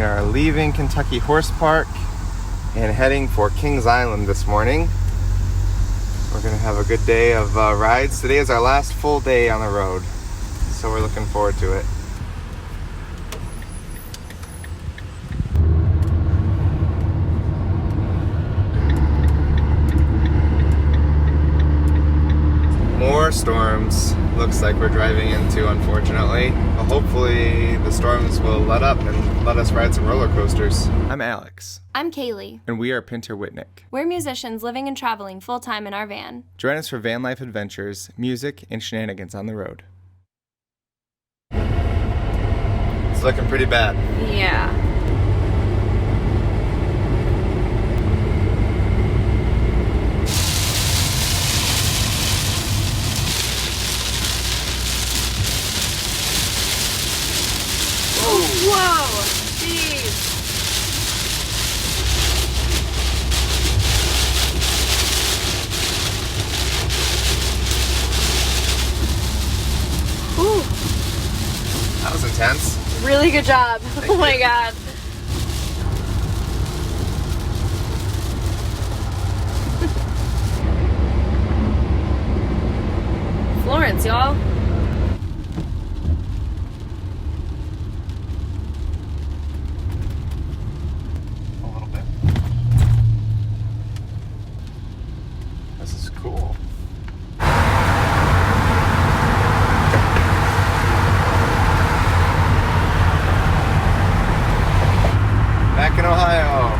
are leaving Kentucky Horse Park and heading for Kings Island this morning. We're gonna have a good day of rides. Today is our last full day on the road, so we're looking forward to it. More storms looks like we're driving into, unfortunately. But hopefully the storms will let up and let us ride some roller coasters. I'm Alex. I'm Kaylee. And we are Pinter Whitnick. We're musicians living and traveling full-time in our van. Join us for van life adventures, music, and shenanigans on the road. It's looking pretty bad. Yeah. Whoa! Jeez! Ooh! That was intense. Really good job. Oh my god. Florence, y'all. Cool. Back in Ohio.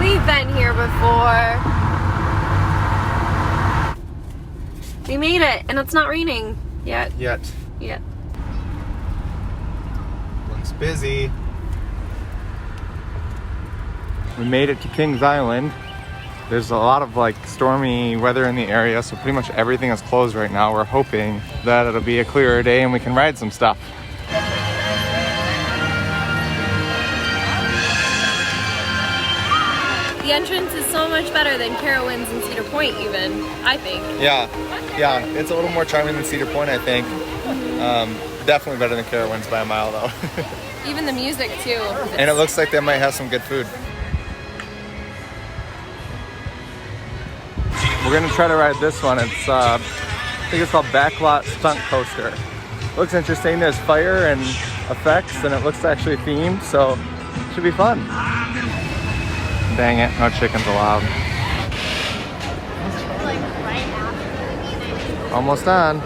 We've been here before. We made it, and it's not raining yet. Yet. Looks busy. We made it to Kings Island. There's a lot of stormy weather in the area, so pretty much everything is closed right now. We're hoping that it'll be a clearer day and we can ride some stuff. The entrance is so much better than Carowinds and Cedar Point even, I think. Yeah, it's a little more charming than Cedar Point, I think. Definitely better than Carowinds by a mile though. Even the music too. And it looks like they might have some good food. We're gonna try to ride this one. It's I think it's called Backlot Stunt Coaster. Looks interesting. There's fire and effects, and it looks actually themed, so it should be fun. Dang it, no chickens allowed. Almost on.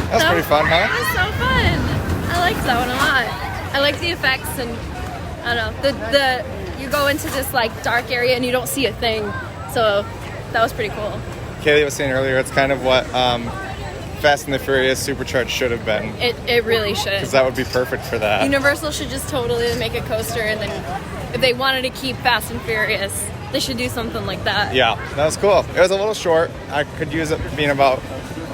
That's pretty fun, huh? That was so fun. I liked that one a lot. I like the effects, and I don't know, the you go into this dark area and you don't see a thing, so that was pretty cool. Kaylee was saying earlier, it's kind of what Fast and the Furious Supercharged should have been. It really should. Because that would be perfect for that. Universal should just totally make a coaster, and then if they wanted to keep Fast and Furious, they should do something like that. Yeah, that was cool. It was a little short. I could use it being about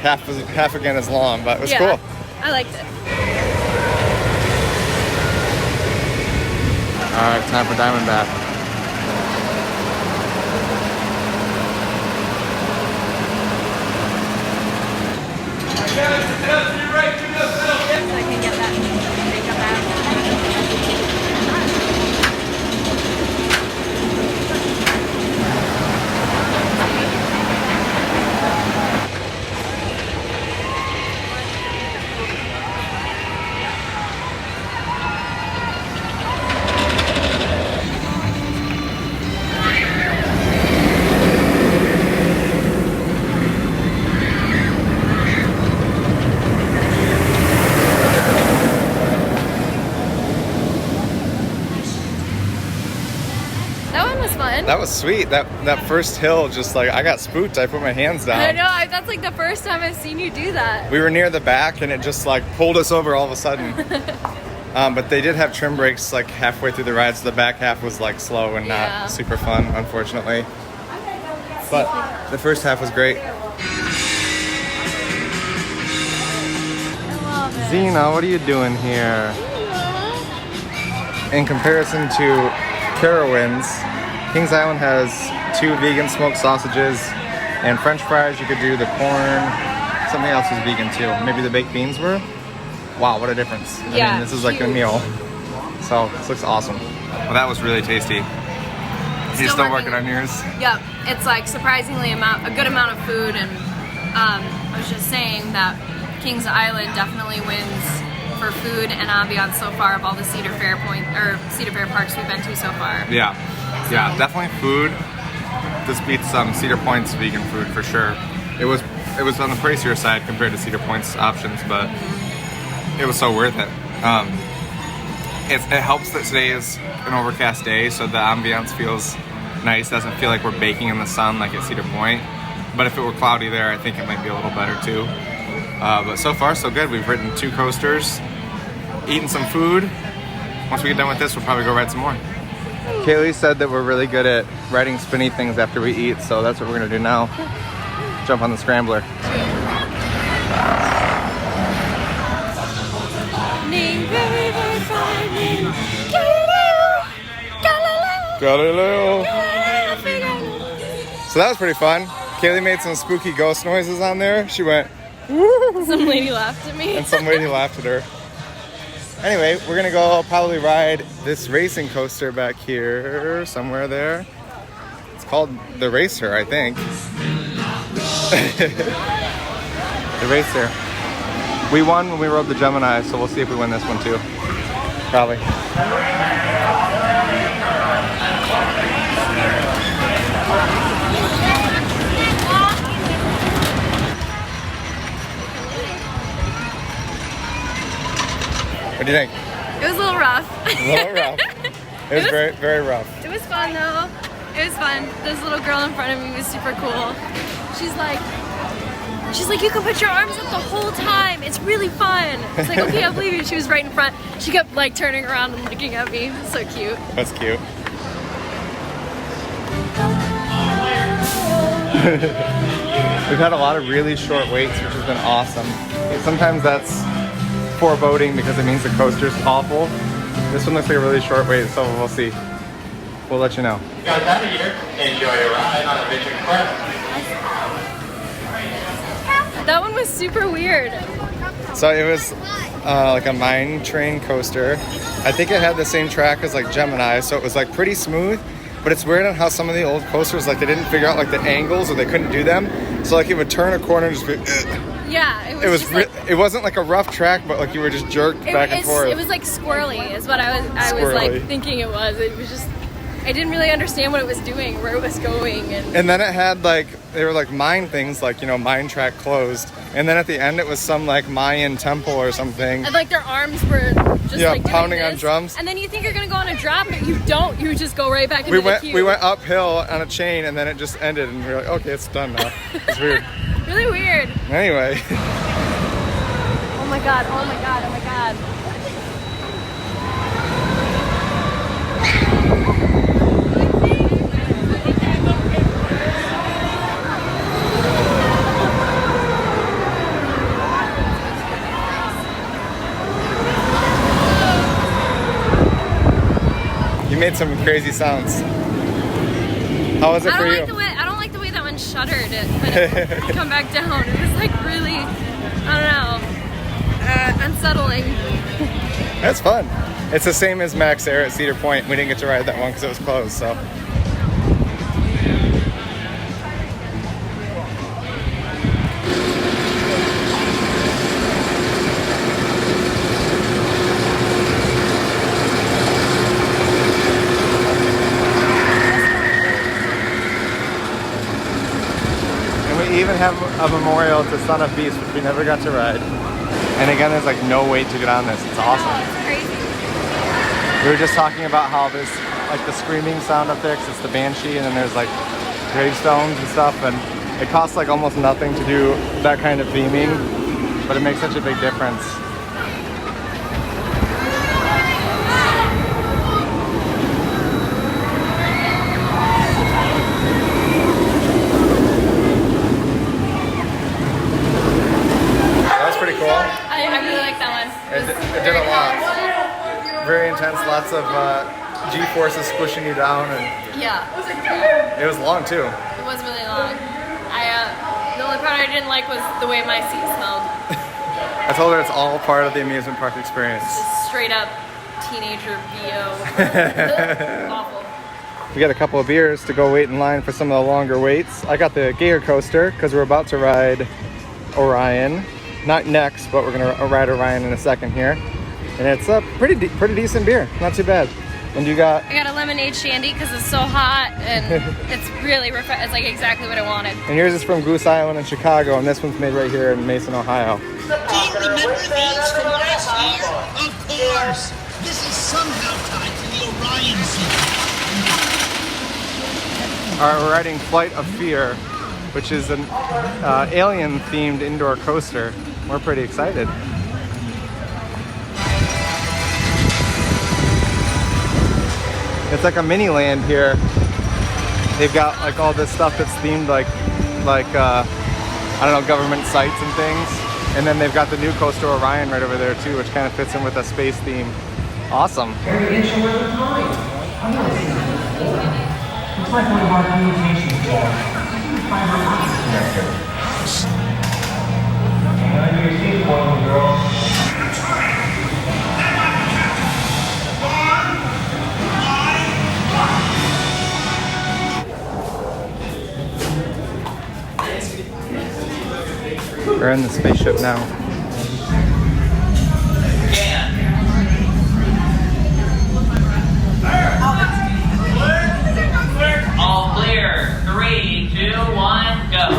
half again as long, but it was cool. I liked it. All right, time for Diamondback. I can get that makeup out. That was sweet. That first hill, just I got spooked. I put my hands down. I know. That's the first time I've seen you do that. We were near the back, and it just pulled us over all of a sudden. But they did have trim brakes halfway through the ride, so the back half was slow and not super fun, unfortunately. But the first half was great. I love it. Zena, what are you doing here? in comparison to Carowinds, Kings Island has 2 vegan smoked sausages and French fries. You could do the corn. Something else is vegan too. Maybe the baked beans were. Wow, what a difference! I mean, this is like a meal. So this looks awesome. Well, that was really tasty. You're still working on yours? Yep, it's like surprisingly a good amount of food, and I was just saying that Kings Island definitely wins for food and ambiance so far of all the Cedar Fair parks we've been to so far. Yeah, yeah, definitely food. This beats Cedar Point's vegan food for sure. It was on the pricier side compared to Cedar Point's options, but it was so worth it. It helps that today is an overcast day, so the ambiance feels nice. Doesn't feel like we're baking in the sun like at Cedar Point. But if it were cloudy there, I think it might be a little better too. But so far, so good. We've ridden 2 coasters, eaten some food. Once we get done with this, we'll probably go ride some more. Kaylee said that we're really good at riding spinny things after we eat, so that's what we're gonna do now. Jump on the Scrambler. Galileo. So that was pretty fun. Kaylee made some spooky ghost noises on there. She went, woo! Some lady laughed at me. And some lady laughed at her. Anyway, we're gonna go probably ride this racing coaster back here, somewhere there. It's called the Racer, I think. The Racer. We won when we rode the Gemini, so we'll see if we win this one too. Probably. What do you think? It was a little rough. A little rough. It was very, very rough. It was fun though. It was fun. This little girl in front of me was super cool. She's like, you can put your arms up the whole time. It's really fun. It's like, okay, I believe you. She was right in front. She kept like turning around and looking at me. So cute. That's cute. We've had a lot of really short waits, which has been awesome. Sometimes that's foreboding because it means the coaster's awful. This one looks like a really short wait, so we'll see. We'll let you know. Guys out of here. Enjoy your ride on Adventure Quest. That one was super weird. So it was like a mine train coaster. I think it had the same track as like Gemini, so it was like pretty smooth. But it's weird on how some of the old coasters, like they didn't figure out like the angles or they couldn't do them. So like it would turn a corner and just be. Yeah, it was it wasn't like a rough track, but like you were just jerked back and forth. It was like squirrely, is what I was like thinking it was. It was just, I didn't really understand what it was doing, where it was going, and then it had like they were like mine things, like mine track closed, and then at the end it was some like Mayan temple or something. And like their arms were just like pounding on drums. And then you think you're gonna go on a drop, but you don't. You just go right back into the queue. We went uphill on a chain, and then it just ended, and we were like, okay, it's done now. It's weird. Really weird. Anyway. Oh my god, oh my god, oh my god. You made some crazy sounds. How was it for you? I don't like the way that one shuddered when it come back down. It was like really, I don't know, unsettling. That's fun. It's the same as Max Air at Cedar Point. We didn't get to ride that one because it was closed, so. We even have a memorial to Son of Beast, which we never got to ride. And again, there's like no wait to get on this. It's awesome. It's crazy. We were just talking about how there's like the screaming sound effects. It's the Banshee, and then there's like gravestones and stuff. And it costs like almost nothing to do that kind of theming, but it makes such a big difference. Pretty cool. I really like that one. It did a lot. Very intense, lots of G-forces squishing you down, and Yeah. it was long too. It was really long. The only part I didn't like was the way my seat smelled. I told her it's all part of the amusement park experience. Just straight up teenager VO. Awful. We got a couple of beers to go wait in line for some of the longer waits. I got the Gator coaster because we're about to ride Orion. Not next, but we're gonna ride Orion in a second here. And it's a pretty decent beer, not too bad. And you got? I got a lemonade shandy because it's so hot and it's really it's like exactly what I wanted. And yours is from Goose Island in Chicago, and this one's made right here in Mason, Ohio. Do you remember these from last year? Of course! This is somehow tied to the Orion sequence. Alright, we're riding Flight of Fear, which is an alien-themed indoor coaster. We're pretty excited. It's like a mini land here. They've got like all this stuff that's themed like I don't know, government sites and things. And then they've got the new coaster Orion right over there too, which kind of fits in with a space theme. Awesome. Very interesting with the time. Looks like one of our communications fiber optic connector. Hang on to your seat, boy and girl. We're in the spaceship now. All clear. 3, 2, 1, go.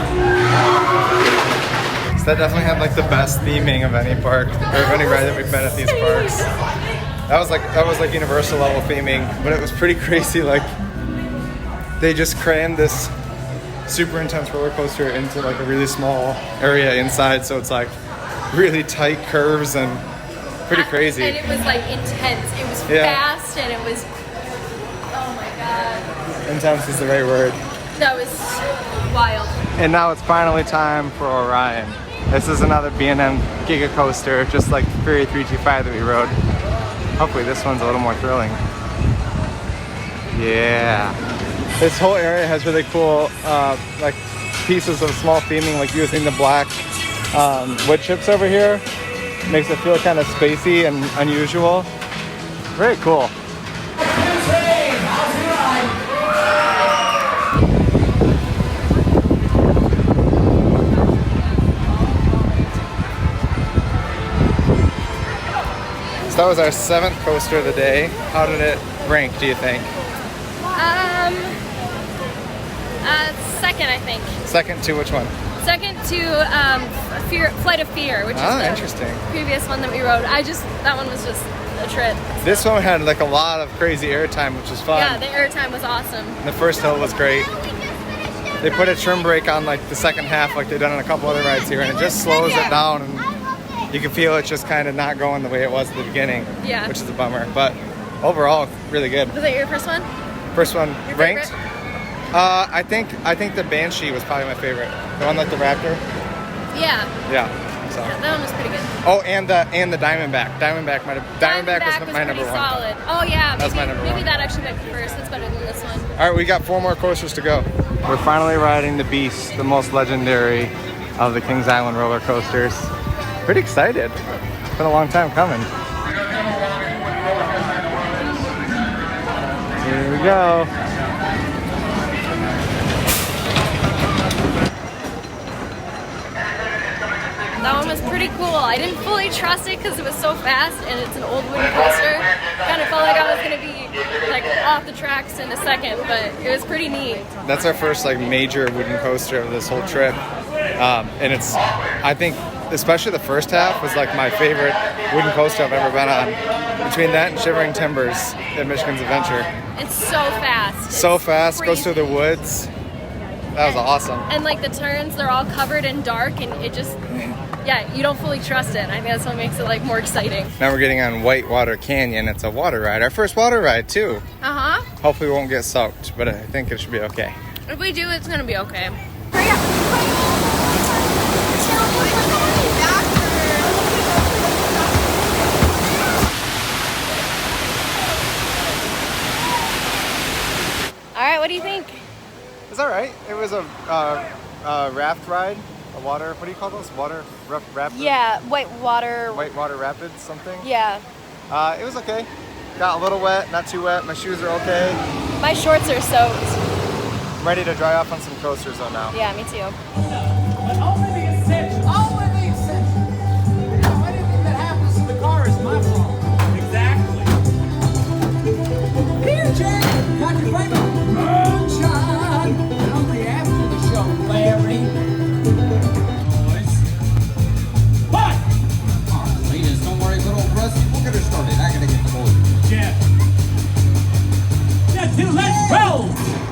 So that definitely had like the best theming of any park, or of any ride that we've been at these parks. That was like Universal level theming, but it was pretty crazy. Like they just crammed this super intense roller coaster into like a really small area inside, so it's like really tight curves and pretty crazy. And it was like intense. It was fast and it was, oh my god. Intense is the right word. That was wild. And now it's finally time for Orion. This is another B&M Giga coaster, just like Fury 325 that we rode. Hopefully this one's a little more thrilling. Yeah. This whole area has really cool like pieces of small theming, like using the black wood chips over here. Makes it feel kind of spacey and unusual. Very cool. So that was our 7th coaster of the day. How did it rank, do you think? Second, I think. Second to which one? Second to Flight of Fear, which is the interesting. previous one that we rode. That one was just a trip. This one had like a lot of crazy airtime, which was fun. Yeah, the airtime was awesome. And the first hill was great. They put a trim brake on like the second half, like they've done on a couple other rides here, and it just slows it down, and you can feel it just kind of not going the way it was at the beginning. Yeah. Which is a bummer, but overall, really good. Was that your first one? First one Your ranked. favorite? I think the Banshee was probably my favorite. The one like the Raptor. Yeah. Yeah. So. That one was pretty good. Oh, and the Diamondback. Diamondback was my number one. Solid. Oh yeah. That's my number maybe one. that actually might be first. That's better than this one. All right, we got 4 more coasters to go. We're finally riding the Beast, the most legendary of the Kings Island roller coasters. Pretty excited. It's been a long time coming. Here we go. That one was pretty cool. I didn't fully trust it because it was so fast and it's an old wooden coaster. Kind of felt like I was gonna be like off the tracks in a second, but it was pretty neat. That's our first like major wooden coaster of this whole trip, and it's, I think, especially the first half was like my favorite wooden coaster I've ever been on. Between that and Shivering Timbers at Michigan's Adventure. It's so fast. So It's fast, crazy. goes through the woods. That was awesome. And like the turns, they're all covered in dark, and it just, yeah, you don't fully trust it. I think that's what makes it like more exciting. Now we're getting on Whitewater Canyon. It's a water ride. Our first water ride too. Uh-huh. Hopefully we won't get soaked, but I think it should be okay. If we do, it's gonna be okay. What do you think? It's all right. It was a raft ride, a water. What do you call those? Water rapid. Yeah, whitewater rapids, something. Yeah. It was okay. Got a little wet, not too wet. My shoes are okay. My shorts are soaked. I'm ready to dry off on some coasters though now. Yeah, me too. But only the essentials. Only the essentials. You know, anything that happens to the car is my fault. Exactly. Here, Jay. Got your favorite moonshine. Only after the show, Larry. Boys. What? All right, ladies, don't worry, little Rusty. We'll get her started. I gotta get the boys. Jeff. Let's roll.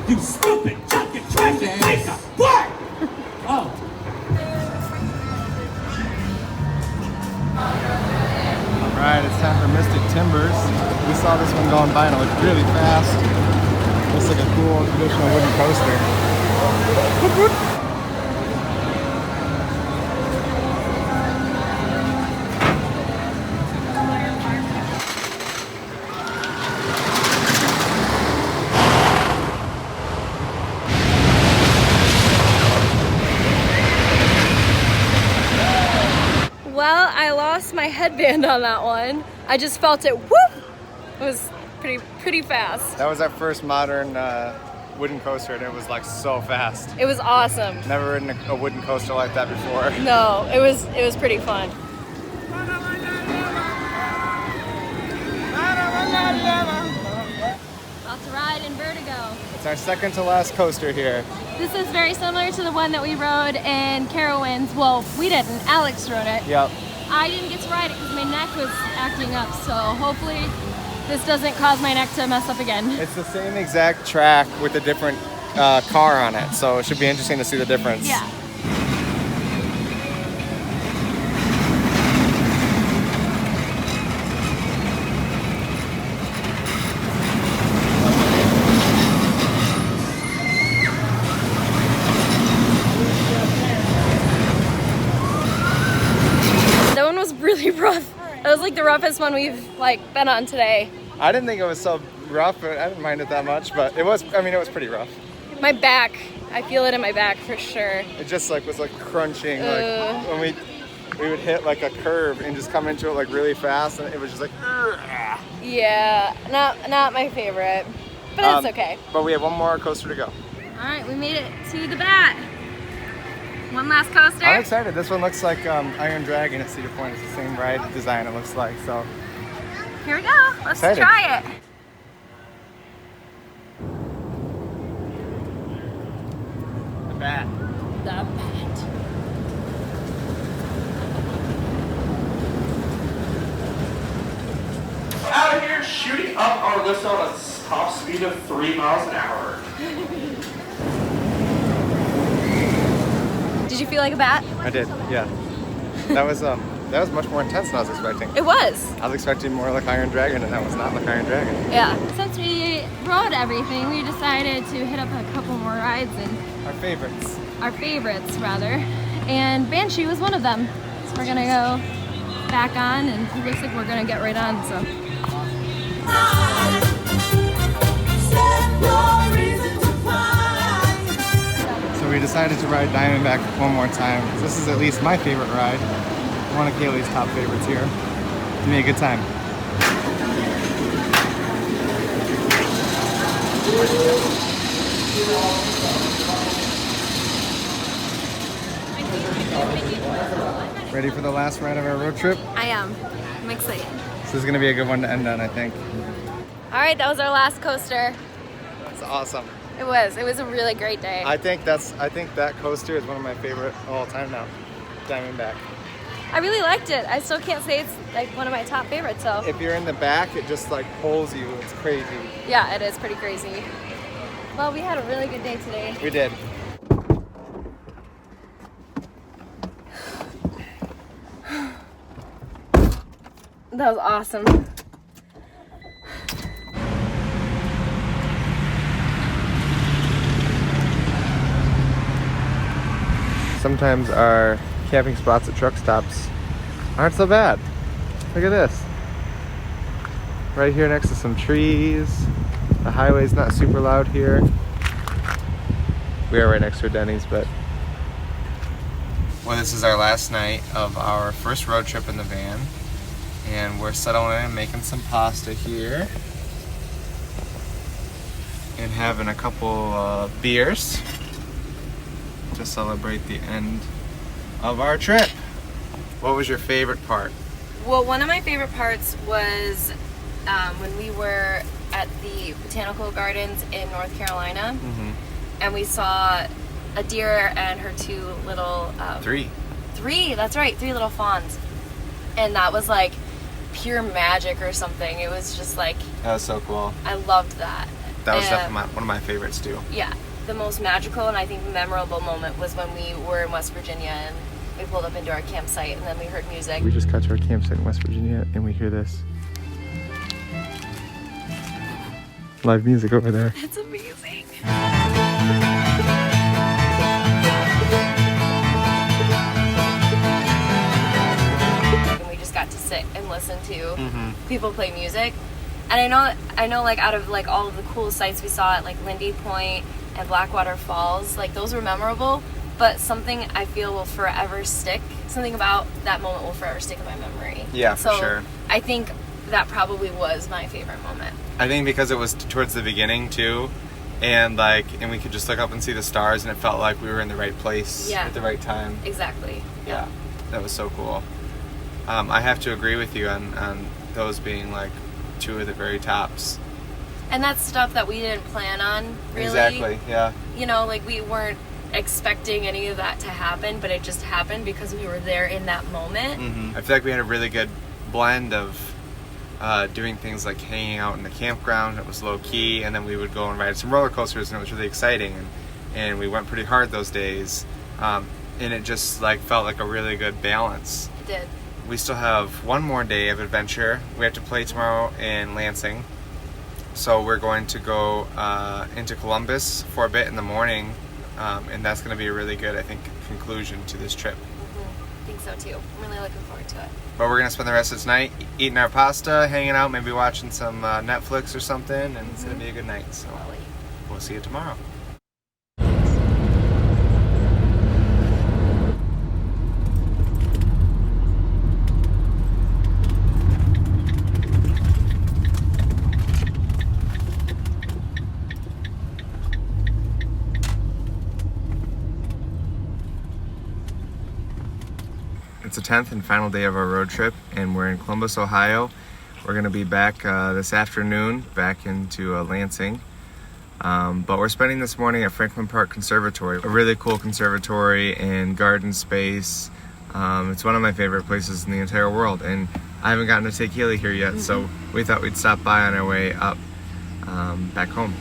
You stupid, junkie, trashy piece of work! Oh. Alright, it's time for Mystic Timbers. We saw this one going by and it looked really fast. Looks like a cool traditional wooden coaster. Whoop, whoop. Well, I lost my headband on that one. I just felt it, whoop! It was pretty fast. That was our first modern wooden coaster and it was like so fast. It was awesome. Never ridden a wooden coaster like that before. No, it was pretty fun. About to ride Invertigo. It's our second to last coaster here. This is very similar to the one that we rode in Carowinds. Well, we didn't. Alex rode it. Yep. I didn't get to ride it because my neck was acting up, so hopefully this doesn't cause my neck to mess up again. It's the same exact track with a different car on it, so it should be interesting to see the difference. Yeah. That one was really rough. That was like the roughest one we've been on today. I didn't think it was so rough, but I didn't mind it that much, but it was, I mean, it was pretty rough. My back, I feel it in my back for sure. It just was crunching, like when we would hit like a curve and just come into it like really fast, and it was just like, "Ugh." Yeah, not my favorite, but it's okay. But we have one more coaster to go. All right, we made it to the bat. One last coaster. I'm excited. This one looks like Iron Dragon at Cedar Point. It's the same ride design it looks like, so. Here we go. Let's try it. The bat. The bat. Out here shooting up our lift on a top speed of 3 miles an hour. Did you feel like a bat? I did, yeah. That was much more intense than I was expecting. It was. I was expecting more like Iron Dragon, and that was not like Iron Dragon. Yeah. Since we rode everything, we decided to hit up a couple more rides and Our favorites. our favorites rather. And Banshee was one of them. So we're gonna go back on, and it looks like we're gonna get right on. So. So we decided to ride Diamondback one more time. This is at least my favorite ride. One of Kaylee's top favorites here. Give me a good time. Ready for the last ride of our road trip? I am. I'm excited. This is gonna be a good one to end on, I think. All right, that was our last coaster. It's awesome. It was a really great day. I think that coaster is one of my favorite of all time now. Diamondback. I really liked it. I still can't say it's like one of my top favorites though. If you're in the back, it just like pulls you. It's crazy. Yeah, it is pretty crazy. Well, we had a really good day today. We did. That was awesome. Sometimes our camping spots at truck stops aren't so bad. Look at this. Right here next to some trees. The highway's not super loud here. We are right next to a Denny's, but. Well, this is our last night of our first road trip in the van. And we're settling in and making some pasta here. And having a couple beers to celebrate the end of our trip. What was your favorite part? Well, one of my favorite parts was when we were at the Botanical Gardens in North Carolina, and we saw a deer and her two little... Three, that's right, 3 little fawns. And that was like pure magic or something. It was just like... That was so cool. I loved that. That was definitely one of my favorites too. Yeah. The most magical and I think memorable moment was when we were in West Virginia and we pulled up into our campsite and then we heard music. We just got to our campsite in West Virginia and we hear this. Live music over there. It's amazing. And we just got to sit and listen to people play music. And I know like out of like all of the cool sights we saw at like Lindy Point and Blackwater Falls, like those were memorable, but something I feel will forever stick. Something about that moment will forever stick in my memory. Yeah, for sure. I think that probably was my favorite moment. I think because it was towards the beginning too, and we could just look up and see the stars, and it felt like we were in the right place at the right time. Exactly. Yeah, that was so cool. I have to agree with you on those being like 2 of the very tops. And that's stuff that we didn't plan on, really. Exactly, yeah. You know, like we weren't expecting any of that to happen, but it just happened because we were there in that moment. I feel like we had a really good blend of doing things like hanging out in the campground. It was low key, and then we would go and ride some roller coasters, and it was really exciting. And we went pretty hard those days, and it just like felt like a really good balance. It did. We still have one more day of adventure. We have to play tomorrow in Lansing. So we're going to go into Columbus for a bit in the morning. And that's going to be a really good, I think, conclusion to this trip. I think so too. I'm really looking forward to it. But we're going to spend the rest of this night eating our pasta, hanging out, maybe watching some Netflix or something. And it's going to be a good night. So we'll see you tomorrow. It's the 10th and final day of our road trip, and we're in Columbus, Ohio. We're going to be back this afternoon, back into Lansing. But we're spending this morning at Franklin Park Conservatory, a really cool conservatory and garden space. It's one of my favorite places in the entire world, and I haven't gotten to take Healy here yet, so we thought we'd stop by on our way up back home.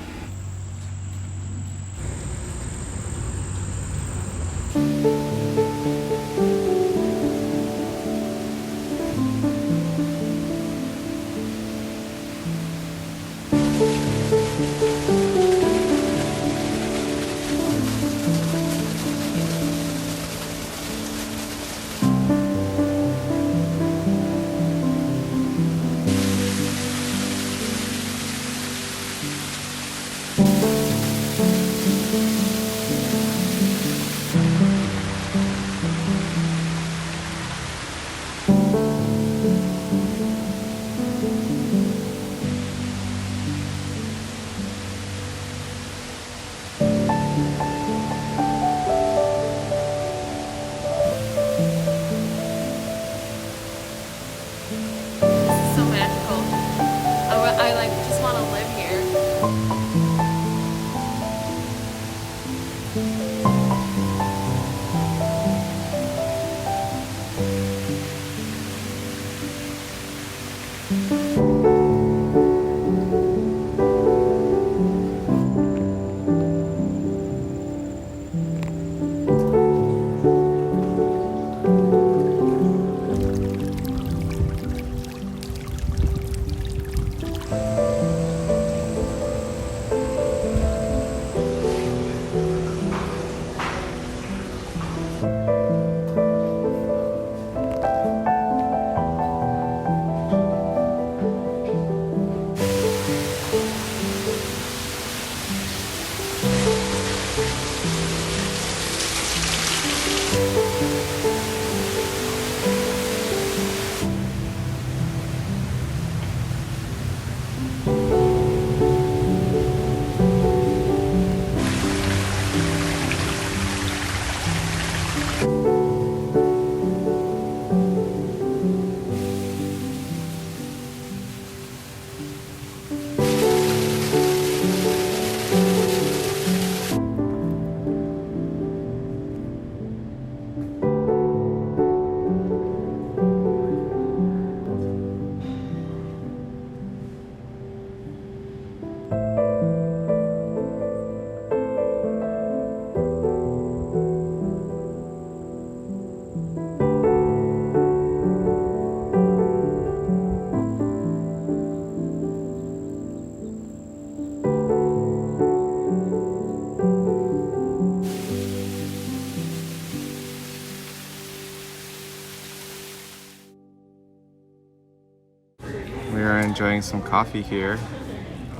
enjoying some coffee here.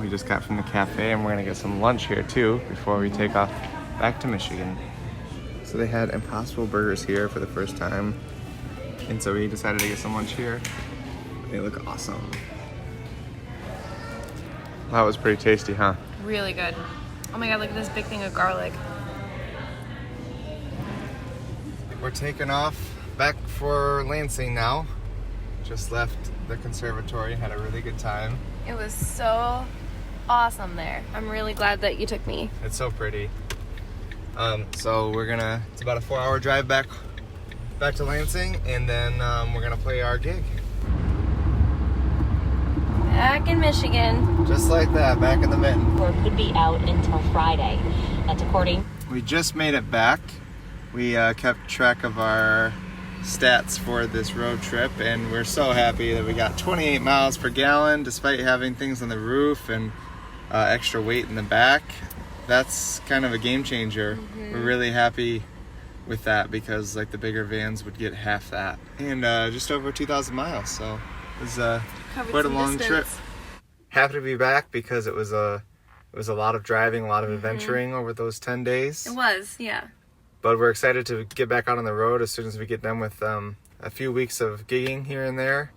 We just got from the cafe, and we're gonna get some lunch here too before we take off back to Michigan. So they had Impossible Burgers here for the first time, and so we decided to get some lunch here. They look awesome. That was pretty tasty, huh? Really good. Oh my god, look at this big thing of garlic. We're taking off back for Lansing now. Just left the Conservatory, had a really good time. It was so awesome there. I'm really glad that you took me. It's so pretty. So it's about a 4-hour drive back to Lansing, and then we're gonna play our gig. Back in Michigan. Just like that, back in the Mitten. Or could be out until Friday. That's according. We just made it back. We kept track of our stats for this road trip, and we're so happy that we got 28 miles per gallon despite having things on the roof and extra weight in the back. That's kind of a game changer. We're really happy with that because like the bigger vans would get half that. And just over 2,000 miles, so it was quite a long trip. Happy to be back because it was a lot of driving, a lot of adventuring over those 10 days. It was, yeah. But we're excited to get back out on the road as soon as we get done with a few weeks of gigging here and there.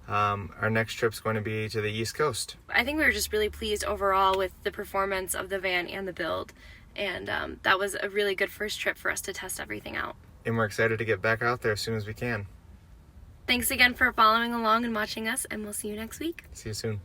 Our next trip's going to be to the East Coast. I think we were just really pleased overall with the performance of the van and the build. And that was a really good first trip for us to test everything out. And we're excited to get back out there as soon as we can. Thanks again for following along and watching us, and we'll see you next week. See you soon.